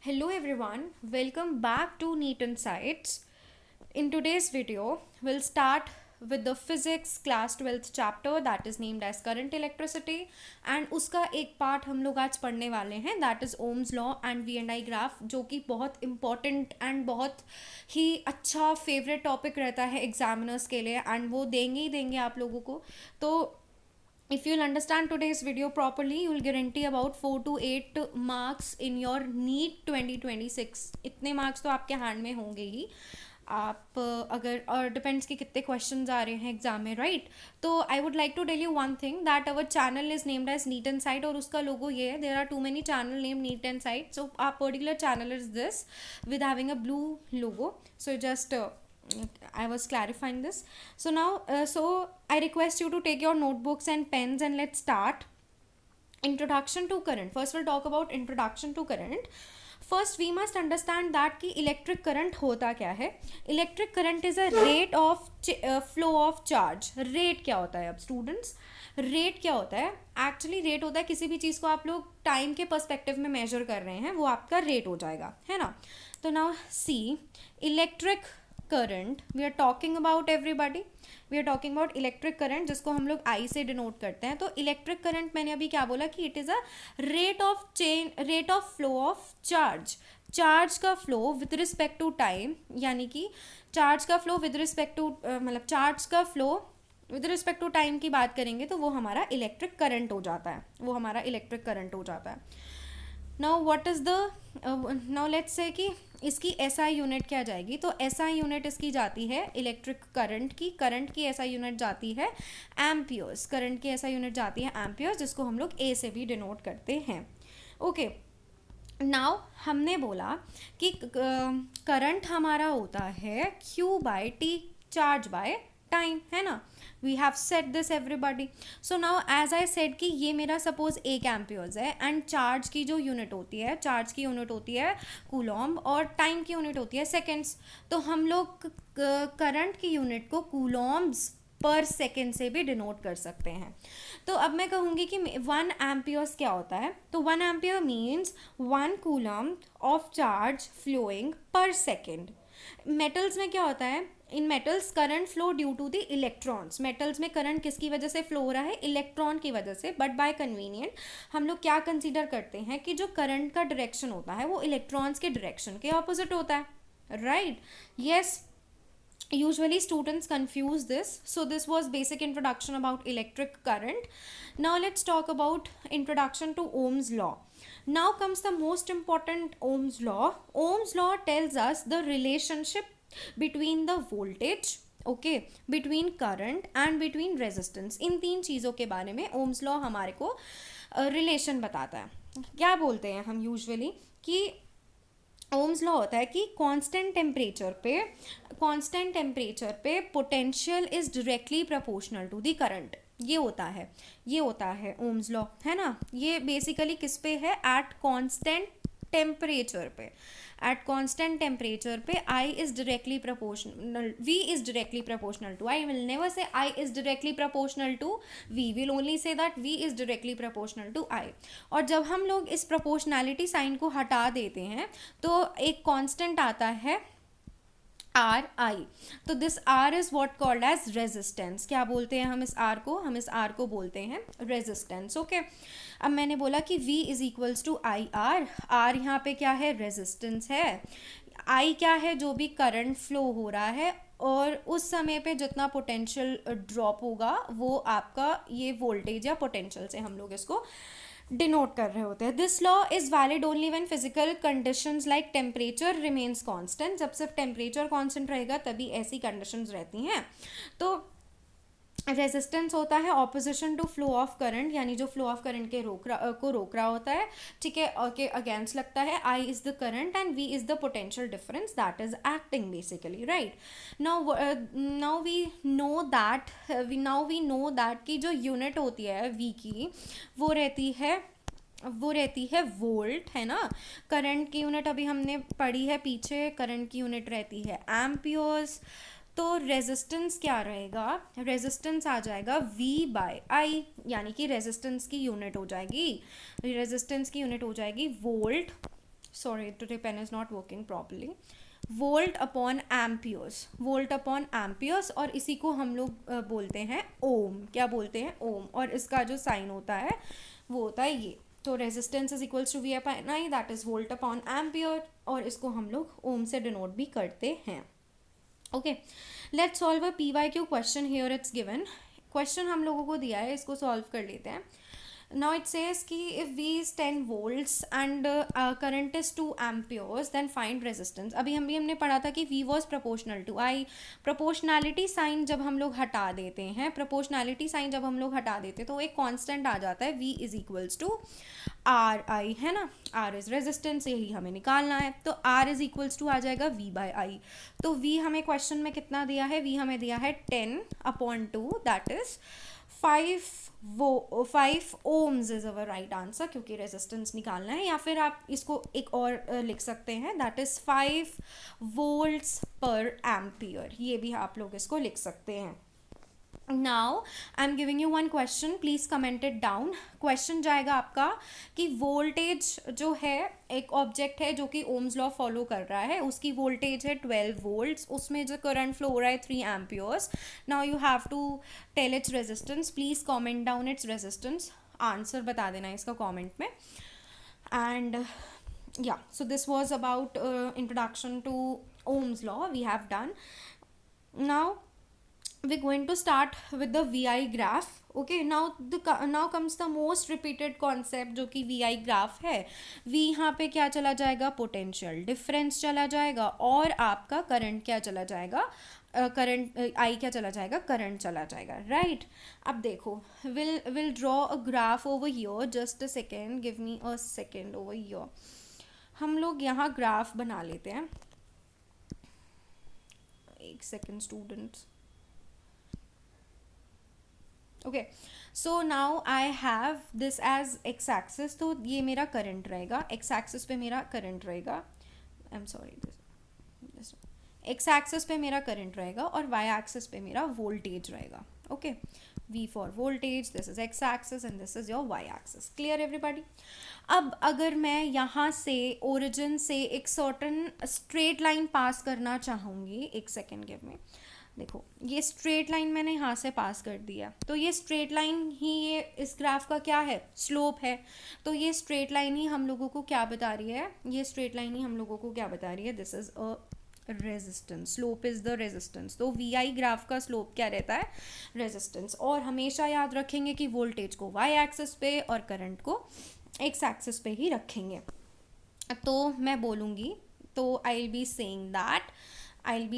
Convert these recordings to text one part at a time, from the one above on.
Hello everyone, welcome back to Neat Insights. In today's video, we'll start with the physics class 12th chapter that is named as current electricity and उसका एक part हम लोग आज पढ़ने वाले हैं that is Ohm's law and V&I graph जो कि बहुत important and बहुत ही अच्छा favorite topic रहता है examiners के लिए and वो देंगे ही देंगे आप लोगों को. तो if you'll understand today's video properly, you'll guarantee about 4 to 8 marks in your NEET 2026. इतने मार्क्स तो आपके हैंड में होंगे ही. आप अगर और डिपेंड्स कि कितने क्वेश्चंस आ रहे हैं एग्जाम में, राइट. तो I would like to tell you one thing that our channel is named as NEET and sight और उसका लोगो ये है. There are too many channel name NEET and sight, so a particular channel is this with having a blue logo. So just I was clarifying this. So now, so I request you to take your notebooks and pens and let's start. Introduction to current. First we'll talk about introduction to current. First we must understand that कि electric current होता क्या है. Electric current is a rate of flow of charge. Rate क्या होता है अब students? Rate क्या होता है? एक्चुअली रेट होता है किसी भी चीज़ को आप लोग टाइम के पर्सपेक्टिव में मेजर कर रहे हैं, वो आपका रेट हो जाएगा, है ना. तो now see electric current we are talking about everybody. We are talking about electric current जिसको हम लोग आई से डिनोट करते हैं. तो इलेक्ट्रिक करंट मैंने अभी क्या बोला कि it is a rate of flow of charge. Charge का flow with respect to time, यानी कि चार्ज का फ्लो विद रिस्पेक्ट टू मतलब चार्ज का flow with respect to time की बात करेंगे तो वो हमारा इलेक्ट्रिक करंट हो जाता है. वो हमारा इलेक्ट्रिक करंट हो जाता है. Now what is the now let's say कि इसकी एसआई यूनिट क्या जाएगी. तो एसआई यूनिट इसकी जाती है इलेक्ट्रिक करंट की एसआई यूनिट जाती है एम्पियर्स. करंट की एसआई यूनिट जाती है एम्पियर्स जिसको हम लोग ए से भी डिनोट करते हैं. ओके, नाउ हमने बोला कि करंट हमारा होता है Q by T, charge by time, है ना. We have set this everybody. So now as I said कि ये मेरा सपोज 1 एम्पियर्स है एंड चार्ज की जो यूनिट होती है, चार्ज की यूनिट होती है कूलॉम्ब और टाइम की यूनिट होती है सेकेंड्स. तो हम लोग करंट की यूनिट को कूलॉम्ब्स पर सेकेंड से भी डिनोट कर सकते हैं. तो अब मैं कहूँगी कि 1 एम्पियर्स क्या होता है. तो 1 ampere means 1 coulomb of charge flowing per second. Metals में क्या होता है, in metals current flow due to the electrons. Metals में करंट किसकी वजह से फ्लो हो रहा है, इलेक्ट्रॉन की वजह से. बट बाय कन्वीनियंट हम लोग क्या कंसीडर करते हैं कि जो करंट का डायरेक्शन होता है वो इलेक्ट्रॉन्स के डायरेक्शन के ऑपोजिट होता है, right. Yes, usually students confuse this. So this was basic introduction about electric current. Now let's talk about introduction to Ohm's law. Now comes the most important Ohm's law. Ohm's law tells us the relationship between the voltage, okay, between current and between resistance. इन तीन चीज़ों के बारे में Ohm's law हमारे को relation बताता है. क्या बोलते हैं हम यूजुअली कि ओम्स लॉ होता है कि कांस्टेंट टेम्परेचर पे potential is directly proportional to the current. ये होता है ओम्स लॉ, है ना. ये बेसिकली किस पे है, एट कांस्टेंट टेम्परेचर पे. एट कांस्टेंट टेम्परेचर पे I is directly proportional, V is directly proportional to I. will never say I is directly proportional to V. will only say that V is directly proportional to I. और जब हम लोग इस proportionality sign को हटा देते हैं तो एक कांस्टेंट आता है आर आई. तो this R is what called as resistance. क्या बोलते हैं हम इस आर को, बोलते हैं रेजिस्टेंस. ओके, अब मैंने बोला कि V is equals to I R. R यहाँ पे क्या है, रेजिस्टेंस है. आई क्या है, जो भी करंट फ्लो हो रहा है और उस समय पे जितना पोटेंशियल ड्रॉप होगा वो आपका ये वोल्टेज या पोटेंशियल से हम लोग इसको डिनोट कर रहे होते हैं. This law is valid only when physical conditions like temperature remains constant. जब सिर्फ टेम्परेचर कांस्टेंट रहेगा तभी ऐसी कंडीशंस रहती हैं. तो रेजिस्टेंस होता है opposition to flow of current, यानी जो फ्लो ऑफ करंट के रोक रहा होता है, ठीक है, के अगेंस्ट लगता है. I is the current and V is the potential difference that is acting basically, right. Now we know that कि जो यूनिट होती है वी की वो रहती है वोल्ट, है ना. करंट की यूनिट अभी हमने पढ़ी है पीछे, करंट की यूनिट रहती है एम्पियर्स. तो रेजिस्टेंस क्या रहेगा, रेजिस्टेंस आ जाएगा V बाय आई, यानी कि रेजिस्टेंस की यूनिट हो जाएगी volt. Sorry today pen is not working properly, volt upon amperes, volt upon amperes, और इसी को हम लोग बोलते हैं ओम, क्या बोलते हैं, ओम, और इसका जो साइन होता है वो होता है ये, तो resistance is equals to V upon I, that is volt upon ampere, और इसको हम लोग ओम से डिनोट भी करते हैं. Okay, let's solve a P Y Q question. Here it's given, question हम लोगों को दिया है, इसको सॉल्व कर लेते हैं. Now it says कि if V is 10 volts and current is 2 amperes then find resistance. अभी हमने पढ़ा था कि V was proportional to I. proportionality sign जब हम लोग हटा देते हैं, proportionality sign जब हम लोग हटा देते हैं तो एक constant आ जाता है, V is equals to are आई, है ना. R is resistance, यही हमें निकालना है, तो R is equals to आ जाएगा V by I. तो V हमें क्वेश्चन में कितना दिया है, V हमें दिया है 10/2, that is 5 ohms is our right answer, क्योंकि रेजिस्टेंस निकालना है. या फिर आप इसको एक और लिख सकते हैं, that is 5 volts per ampere, ये भी आप लोग इसको लिख सकते हैं. Now I am giving you one question, please comment it down. Question जाएगा आपका कि वोल्टेज जो है, एक ऑब्जेक्ट है जो कि ओम्स लॉ फॉलो कर रहा है, उसकी वोल्टेज है 12 वोल्ट्स, उसमें जो करंट फ्लो हो रहा है 3 amperes. Now you have to tell its resistance, please comment down its resistance, answer बता देना इसका कॉमेंट में. And yeah, so this was about introduction to Ohm's law we have done. Now we're going to start with the VI graph. Okay, now comes the most repeated concept जो कि VI graph है. V यहाँ पे क्या चला जाएगा, potential difference चला जाएगा, और आपका करंट क्या चला जाएगा, करंट आई क्या चला जाएगा, करंट चला जाएगा, राइट. अब देखो, will draw a graph over here, just a second, give me a second over here. हम लोग यहाँ ग्राफ बना लेते हैं, एक सेकेंड students. Okay, so now I have this as x axis, तो ये मेरा करंट रहेगा, एक्स एक्सिस पे मेरा करंट रहेगा, I am sorry, this x axis पे मेरा करंट रहेगा और वाई एक्सिस पे मेरा वोल्टेज रहेगा. Okay, V for voltage, this is x axis and this is your y axis. Clear everybody? अब अगर मैं यहाँ से ओरिजिन से एक सर्टन स्ट्रेट लाइन पास करना चाहूँगी, एक सेकेंड गिव मी. देखो, ये स्ट्रेट लाइन मैंने यहाँ से पास कर दिया, तो ये स्ट्रेट लाइन ही ये इस ग्राफ का क्या है, स्लोप है. तो ये स्ट्रेट लाइन ही हम लोगों को क्या बता रही है, ये स्ट्रेट लाइन ही हम लोगों को क्या बता रही है, this is a resistance, slope is the resistance. तो वी आई ग्राफ का स्लोप क्या रहता है, रेजिस्टेंस. और हमेशा याद रखेंगे कि वोल्टेज को वाई एक्सिस पे और करंट को एक्स एक्सिस पे ही रखेंगे. तो मैं बोलूँगी, तो I will be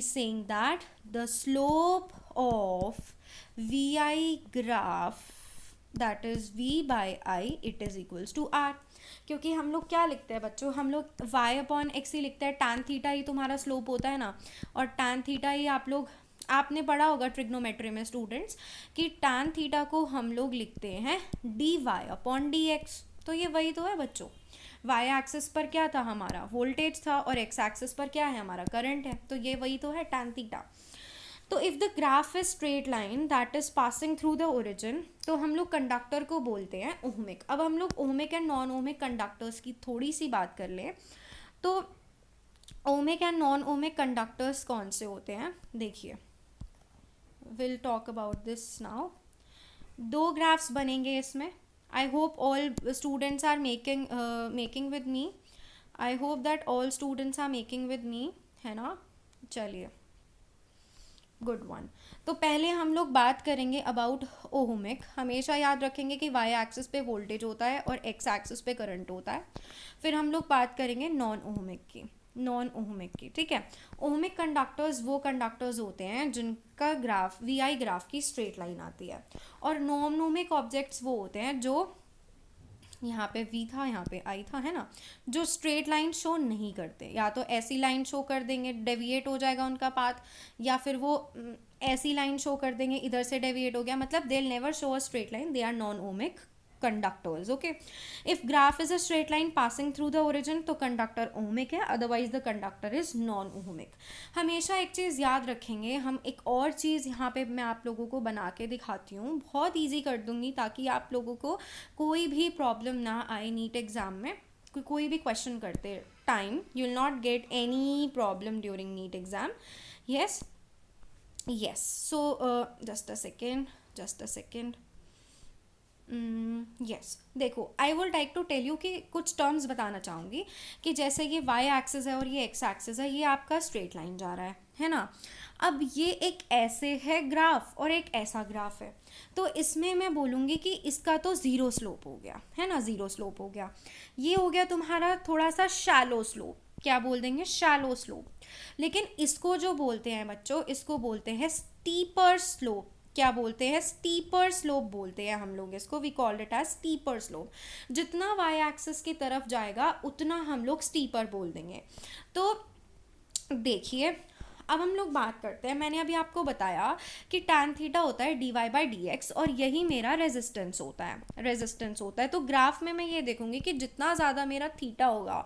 saying that the slope of V I graph, that is V by I, it is equals to R. क्योंकि हम लोग क्या लिखते हैं बच्चों, हम लोग y/x ही लिखते हैं, tan थीटा ही तुम्हारा स्लोप होता है ना, और tan थीटा ही आपने पढ़ा होगा ट्रिग्नोमेट्री में स्टूडेंट्स कि tan थीटा को हम लोग लिखते हैं dy/dx. तो ये वही तो है बच्चों, वाई एक्सिस पर क्या था, हमारा वोल्टेज था, और एक्स एक्सिस पर क्या है, हमारा करंट है. तो ये वही तो है tan थीटा. तो if the graph is straight line that is passing through the origin, तो हम लोग कंडक्टर को बोलते हैं ओहमिक. अब हम लोग ohmic and non ohmic conductors की थोड़ी सी बात कर लें, तो ohmic and non ohmic conductors कौन से होते हैं, देखिए, will talk about this now. 2 graphs बनेंगे इसमें. I hope all students are making with me. I hope that all students are making with me, है ना. चलिए, गुड वन. तो पहले हम लोग बात करेंगे अबाउट ओहमिक. हमेशा याद रखेंगे कि वाई एक्सिस पे वोल्टेज होता है और एक्स एक्सिस पे करंट होता है. फिर हम लोग बात करेंगे नॉन ओहमिक की, ठीक है. ओहमिक कंडक्टर्स वो कंडक्टर्स होते हैं जिनका ग्राफ वी आई ग्राफ की स्ट्रेट लाइन आती है, और नॉन ओहमिक ऑब्जेक्ट्स वो होते हैं जो, यहाँ पे V था, यहाँ पे I था, है ना, जो स्ट्रेट लाइन शो नहीं करते. या तो ऐसी लाइन शो कर देंगे, डेविएट हो जाएगा उनका पाथ, या फिर वो ऐसी लाइन शो कर देंगे, इधर से डेविएट हो गया, मतलब they will never show a straight line, they are non ohmic conductors. Okay, if graph is a straight line passing through the origin, तो कंडक्टर ओहमिक है, otherwise the conductor is non ohmic. हमेशा एक चीज़ याद रखेंगे, हम एक और चीज़ यहाँ पे मैं आप लोगों को बना के दिखाती हूँ, बहुत ईजी कर दूंगी ताकि आप लोगों को कोई भी प्रॉब्लम ना आए नीट एग्ज़ाम में. कोई भी क्वेश्चन करते time you will not get any problem during NEET exam. Yes yes. So just a second. Yes देखो, I would like to tell you कि कुछ टर्म्स बताना चाहूँगी कि जैसे ये वाई एक्सिस है और ये एक्स एक्सिस है, ये आपका स्ट्रेट लाइन जा रहा है ना. अब ये एक ऐसे है ग्राफ और एक ऐसा ग्राफ है, तो इसमें मैं बोलूँगी कि इसका तो ज़ीरो स्लोप हो गया है ना, ज़ीरो स्लोप हो गया. ये हो गया तुम्हारा थोड़ा सा शैलो स्लोप. क्या बोल देंगे? Shallow slope. लेकिन इसको जो बोलते हैं बच्चों, इसको बोलते हैं स्टीपर स्लोप. क्या बोलते हैं? स्टीपर स्लोप बोलते हैं हम लोग इसको. We called it as steeper slope. जितना वाई एक्सिस की तरफ जाएगा उतना हम लोग स्टीपर बोल देंगे. तो देखिए, अब हम लोग बात करते हैं. मैंने अभी आपको बताया कि tan थीटा होता है dy बाई डी एक्स और यही मेरा रेजिस्टेंस होता है. रेजिस्टेंस होता है तो ग्राफ में मैं ये देखूंगी कि जितना ज़्यादा मेरा थीटा होगा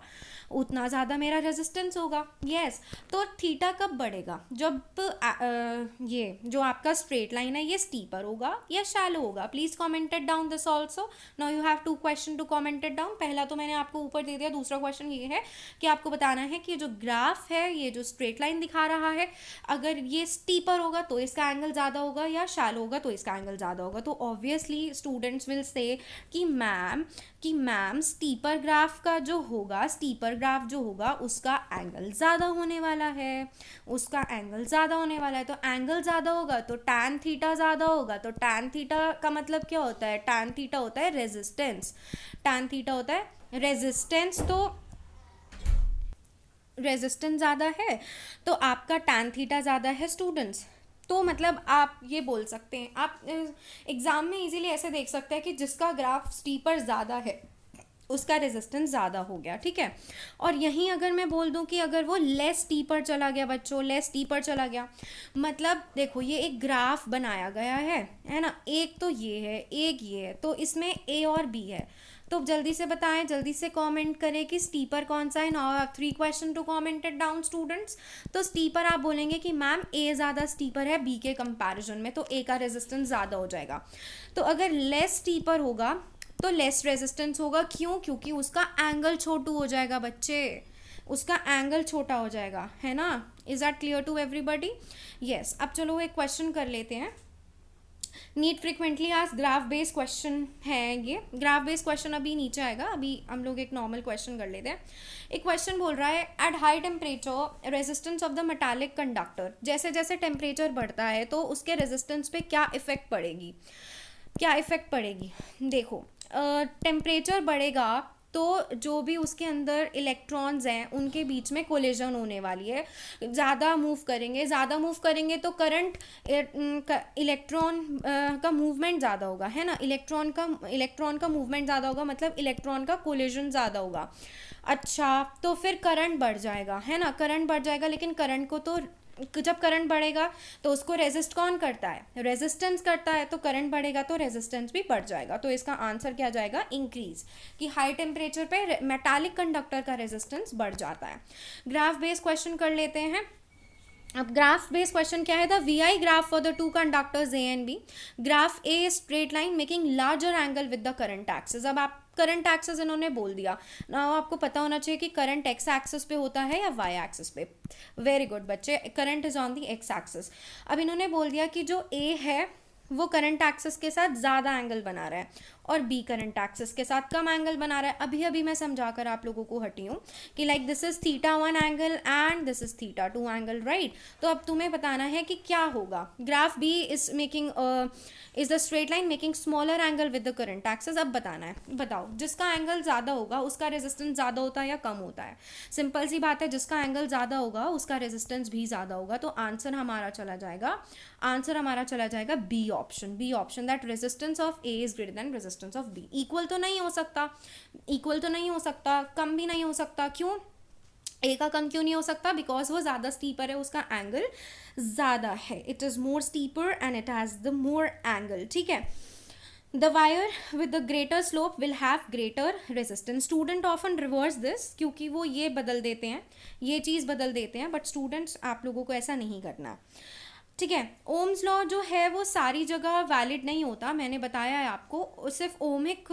उतना ज़्यादा मेरा रेजिस्टेंस होगा. यस. तो थीटा कब बढ़ेगा? जब ये जो आपका स्ट्रेट लाइन है ये स्टीपर होगा या शैलो होगा. Please commented down this also. Now you have 2 question to commented down. पहला तो मैंने आपको ऊपर दे दिया. दूसरा क्वेश्चन ये है कि आपको बताना है कि जो ग्राफ है, ये जो स्ट्रेट लाइन दिखा रहा है, अगर ये स्टीपर होगा तो इसका एंगल ज़्यादा होगा या शैलो होगा तो इसका एंगल ज़्यादा होगा. तो ऑब्वियसली स्टूडेंट्स विल से कि मैम स्टीपर ग्राफ का जो होगा, स्टीपर ग्राफ जो होगा उसका एंगल ज़्यादा होने वाला है. उसका एंगल ज़्यादा होने वाला है. तो एंगल ज़्यादा होगा तो tan थीटा ज़्यादा होगा. तो tan थीटा का मतलब क्या होता है? tan थीटा होता है रेजिस्टेंस. tan थीटा होता है रेजिस्टेंस. तो रेजिस्टेंस ज़्यादा है तो आपका tan थीटा ज़्यादा है स्टूडेंट्स. तो मतलब आप ये बोल सकते हैं, आप एग्ज़ाम में इजीली ऐसे देख सकते हैं कि जिसका ग्राफ स्टीपर ज़्यादा है उसका रेजिस्टेंस ज़्यादा हो गया. ठीक है. और यहीं अगर मैं बोल दूं कि अगर वो लेस स्टीपर चला गया बच्चों, लेस स्टीपर चला गया, मतलब देखो ये एक ग्राफ बनाया गया है ना. एक तो ये है, एक ये है, तो इसमें ए और बी है. तो जल्दी से बताएं, जल्दी से कमेंट करें कि स्टीपर कौन सा है. Now have 3 question to commented down students. तो स्टीपर आप बोलेंगे कि मैम ए ज़्यादा स्टीपर है बी के कंपैरिजन में, तो ए का रेजिस्टेंस ज़्यादा हो जाएगा. तो अगर लेस स्टीपर होगा तो लेस रेजिस्टेंस होगा. क्यों? क्योंकि उसका एंगल छोटू हो जाएगा बच्चे. उसका एंगल छोटा हो जाएगा, है ना. Is that clear to everybody? Yes. अब चलो एक क्वेश्चन कर लेते हैं. NEET frequently asked graph based question है ये. ग्राफ बेस्ड क्वेश्चन अभी नीचे आएगा. अभी हम लोग एक नॉर्मल क्वेश्चन कर लेते हैं. एक क्वेश्चन बोल रहा है at high temperature resistance of the metallic conductor. जैसे जैसे टेम्परेचर बढ़ता है तो उसके रेजिस्टेंस पे क्या इफेक्ट पड़ेगी? क्या इफेक्ट पड़ेगी? देखो, टेम्परेचर बढ़ेगा तो जो भी उसके अंदर इलेक्ट्रॉन्स हैं उनके बीच में कोलिजन होने वाली है. ज़्यादा मूव करेंगे तो करंट, इलेक्ट्रॉन का मूवमेंट ज़्यादा होगा, है ना. इलेक्ट्रॉन का मूवमेंट ज़्यादा होगा मतलब इलेक्ट्रॉन का कोलिजन ज़्यादा होगा. अच्छा, तो फिर करंट बढ़ जाएगा, है ना. करंट बढ़ जाएगा, लेकिन करंट को तो जब करंट बढ़ेगा तो उसको रेजिस्ट कौन करता है? रेजिस्टेंस करता है. तो करंट बढ़ेगा तो रेजिस्टेंस भी बढ़ जाएगा. तो इसका आंसर क्या जाएगा? इंक्रीज. कि हाई टेम्परेचर पे मेटालिक कंडक्टर का रेजिस्टेंस बढ़ जाता है. ग्राफ बेस्ड क्वेश्चन कर लेते हैं. अब ग्राफ बेस्ड क्वेश्चन क्या है? The V I graph for the 2 conductors A and B. Graph A straight line making larger angle with the current axis. अब आप करंट एक्सिस इन्होंने बोल दिया ना. आपको पता होना चाहिए कि करंट एक्स एक्सिस पे होता है या वाई एक्सिस पे. वेरी गुड बच्चे, current is on the x axis. अब इन्होंने बोल दिया कि जो ए है वो करंट एक्सिस के साथ ज़्यादा एंगल बना रहा है और बी करंट एक्सिस के साथ कम एंगल बना रहा है. अभी अभी मैं समझा कर आप लोगों को हटी हूँ कि like this is θ1 angle and this is θ2 angle, right. तो अब तुम्हें बताना है कि क्या होगा. Graph B is making is the straight line making smaller angle with the current axis. अब बताना है, बताओ जिसका एंगल ज़्यादा होगा उसका रेजिस्टेंस ज़्यादा होता है या कम होता है? सिंपल सी बात है, जिसका एंगल ज़्यादा होगा उसका रेजिस्टेंस भी ज़्यादा होगा. तो आंसर हमारा चला जाएगा B option. B option, that resistance of A is greater than resistance of B. Equal तो नहीं हो सकता, कम भी नहीं हो सकता. क्यों? ए का कम क्यों नहीं हो सकता? बिकॉज वो ज़्यादा स्टीपर है, उसका एंगल ज़्यादा है. It is more steeper and it has the more angle. ठीक है. The wire with the greater slope will have greater resistance. Student often reverse this, क्योंकि वो ये बदल देते हैं, ये चीज़ बदल देते हैं. बट स्टूडेंट्स, आप लोगों को ऐसा नहीं करना. ठीक है। ओम्स लॉ जो है वो सारी जगह वैलिड नहीं होता, मैंने बताया है आपको, सिर्फ ओमिक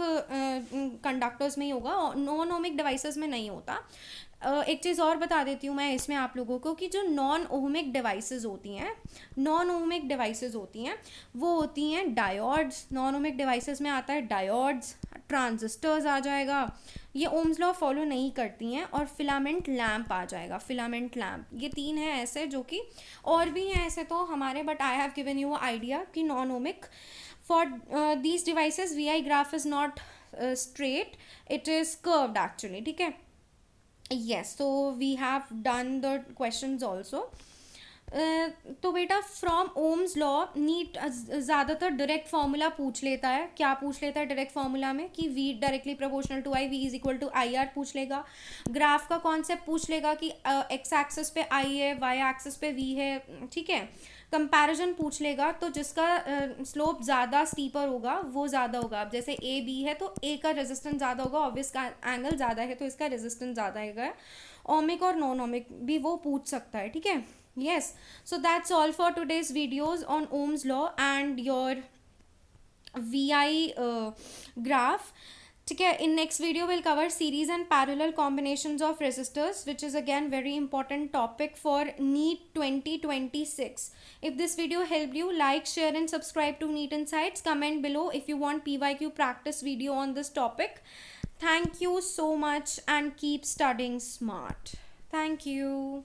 कंडक्टर्स में ही होगा, नॉन ओमिक डिवाइसेस में नहीं होता। एक चीज़ और बता देती हूँ मैं इसमें आप लोगों को कि जो नॉन ओमिक डिवाइसेस होती हैं, नॉन ओमिक डिवाइसेस होती हैं वो होती हैं डायोड्स। नॉन ओमिक डिवाइसेस में आता है डायोड्स, ट्रांजिस्टर्स आ जाएगा, ये ओम्स लॉ फॉलो नहीं करती हैं, और फिलामेंट लैम्प आ जाएगा, फिलामेंट लैम्प। ये तीन हैं ऐसे जो कि, और भी हैं ऐसे तो हमारे, but I have given you idea कि non ohmic for these devices V I graph is not straight, it is curved actually, ठीक है। yes, so we have done the questions also. तो बेटा फ्रॉम ओम्स लॉ नीट ज़्यादातर direct formula पूछ लेता है। क्या पूछ लेता है डायरेक्ट फार्मूला में कि v directly proportional to i, v is equal to I R पूछ लेगा। ग्राफ का कॉन्सेप्ट पूछ लेगा कि x एक्सिस पे i है, y एक्सिस पे v है, ठीक है। कंपैरिजन पूछ लेगा, तो जिसका स्लोप ज़्यादा स्टीपर होगा वो ज़्यादा होगा। अब जैसे ए बी है तो ए का रेजिस्टेंस ज़्यादा होगा, ऑब्वियस का एंगल ज़्यादा है तो इसका रेजिस्टेंस ज़्यादा है। ओमिक और नॉन ओमिक भी वो पूछ सकता है, ठीक है। yes, so that's all for today's videos on Ohm's law and your vi graph, ठीक है। in next video we'll cover series and parallel combinations of resistors, which is again very important topic for NEET 2026. if this video helped you, like, share and subscribe to NEET Insights. Comment below if you want PYQ practice video on this topic. Thank you so much and keep studying smart. Thank you.